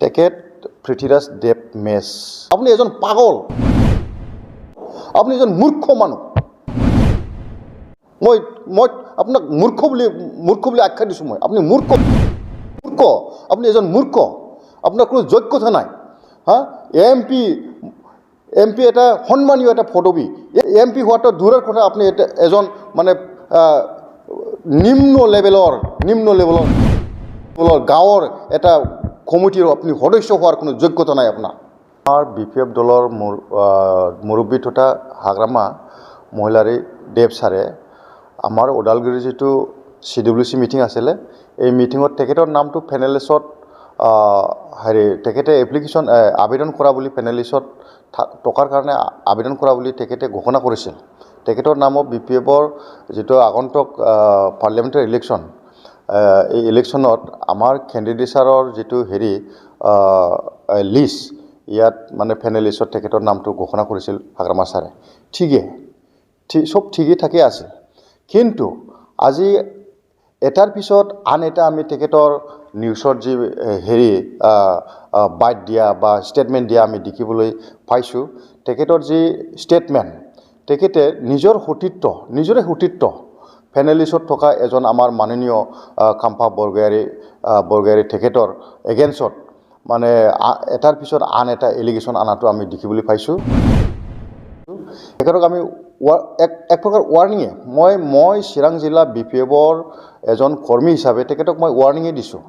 তেখেত পৃথ্বীৰাজ দেৱ মেছ। আপুনি এজন পাগল, আপুনি এজন মূৰ্খ মানুহ। মই আপোনাক মূৰ্খ বুলি আখ্যা দিছোঁ। আপুনি মূৰ্খ, আপুনি এজন মূৰ্খ। আপোনাৰ কোনো যোগ্যতা নাই। এম পি এটা সন্মানীয় এটা পদবী। এম পি হোৱাটো দূৰৰ কথা, আপুনি এজন মানে নিম্ন লেভেলৰ গাঁৱৰ এটা কমিটিৰ আপুনি সদস্য হোৱাৰ কোনো যোগ্যতা নাই আপোনাৰ। আমাৰ BPF দলৰ মুৰব্বী তথা হাগ্ৰামা মহিলাৰী দেৱ ছাৰে আমাৰ ওদালগুৰিৰ যিটো CWC মিটিং আছিলে, এই মিটিঙত তেখেতৰ নামটো পেনেলিষ্টত তেখেতে আবেদন কৰা বুলি পেনেলিষ্টত টকাৰ কাৰণে আবেদন কৰা বুলি তেখেতে ঘোষণা কৰিছিল। তেখেতৰ নামত BPFৰ যিটো আগন্তুক পাৰ্লিয়ামেণ্টাৰী ইলেকশ্যন, এই ইলেকশ্যনত আমাৰ কেণ্ডিডেটছাৰৰ যিটো লিষ্ট, ইয়াত মানে পেনেলিষ্টত তেখেতৰ নামটো ঘোষণা কৰিছিল হাগ্ৰামা ছাৰে। চব ঠিকেই থাকে আছিল। কিন্তু আজি এটাৰ পিছত আন এটা আমি তেখেতৰ নিউজত যি বাইট দিয়া বা ষ্টেটমেণ্ট দিয়া আমি দেখিবলৈ পাইছোঁ। তেখেতৰ যি ষ্টেটমেণ্ট, তেখেতে নিজৰে সতীত্ব পেনেলিষ্টত থকা এজন আমাৰ মাননীয় কাম্পা বৰগোহাঞি তেখেতৰ এগেইনষ্টত মানে এটাৰ পিছত আন এটা এলিগেশ্যন আনাটো আমি দেখিবলৈ পাইছোঁ। তেখেতক আমি এক প্ৰকাৰ ৱাৰ্ণিঙে, মই চিৰাং জিলা BPFৰ এজন কৰ্মী হিচাপে তেখেতক মই ৱাৰ্ণিঙে দিছোঁ।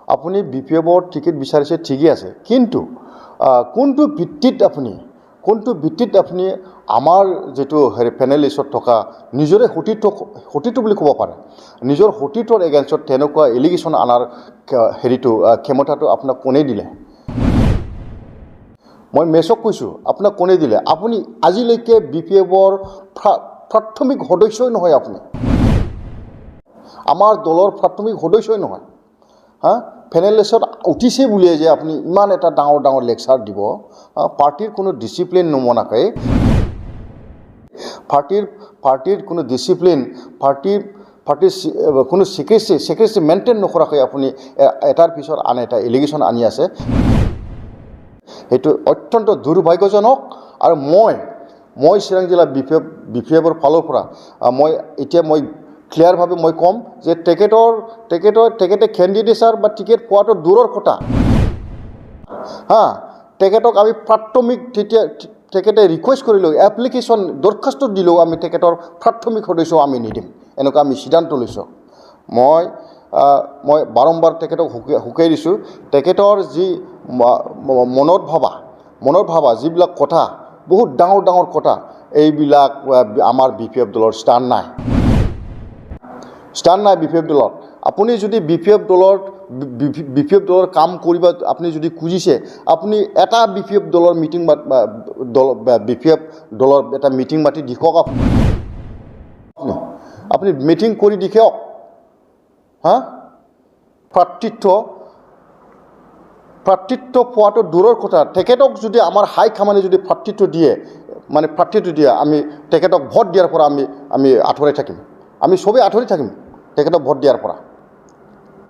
আপুনি BPFৰ টিকেট বিচাৰিছে, ঠিকেই আছে, কিন্তু কোনটো ভিত্তিত আপুনি আমাৰ যিটো পেনেলিষ্টত থকা নিজৰে সতীৰ্থ বুলি ক'ব পাৰে, নিজৰ সতীৰ্থৰ এগেইনষ্টত তেনেকুৱা এলিগেশ্যন আনাৰ ক্ষমতাটো আপোনাক কোনে দিলে? মই মেছক কৈছোঁ, আপোনাক কোনে দিলে? আপুনি আজিলৈকে BPFৰ প্ৰাথমিক সদস্যই নহয়। আপুনি আমাৰ দলৰ প্ৰাথমিক সদস্যই নহয়। পেনেলিষ্টত উঠিছে বুলিয়ে যে আপুনি ইমান এটা ডাঙৰ লেকচাৰ দিব, পাৰ্টিৰ কোনো ডিচিপ্লিন নমনাকৈ, পাৰ্টিৰ কোনো ডিচিপ্লিন, পাৰ্টিৰ কোনো ছিক্ৰেচি মেইনটেইন নকৰাকৈ আপুনি এটাৰ পিছত আন এটা এলিগেশ্যন আনি আছে। সেইটো অত্যন্ত দুৰ্ভাগ্যজনক। আৰু মই চিৰাং জিলা BPFৰ ফালৰ পৰা মই ক্লিয়াৰভাৱে মই ক'ম যে তেখেতে কেণ্ডিডেটছাৰ বা টিকেট পোৱাটো দূৰৰ কথা। তেখেতক আমি তেখেতে ৰিকুৱেষ্ট কৰিলেও, এপ্লিকেশ্যন দৰখাস্ত দিলেও আমি তেখেতৰ প্ৰাথমিক সদস্য আমি নিদিম, এনেকুৱা আমি সিদ্ধান্ত লৈছোঁ। মই বাৰম্বাৰ তেখেতক শুকাই দিছোঁ। তেখেতৰ যি মনত ভাবা যিবিলাক কথা, বহুত ডাঙৰ কথা, এইবিলাক আমাৰ BPF দলৰ স্থান নাই BPF দলত। আপুনি যদি BPF দলৰ কাম কৰিব আপুনি যদি খুজিছে, আপুনি এটা BPF দলৰ এটা মিটিং মাতি দেখুৱাওক। আপুনি মিটিং কৰি দেখুৱাওক। প্ৰাৰ্থিত্ব পোৱাটো দূৰৰ কথা। তেখেতক যদি আমাৰ হাই কামানে যদি প্ৰাৰ্থিত্ব দিয়ে, আমি তেখেতক ভোট দিয়াৰ পৰা আমি আঁতৰাই থাকিম। আমি চবেই আঁতৰি থাকিম তেখেতক ভোট দিয়াৰ পৰা।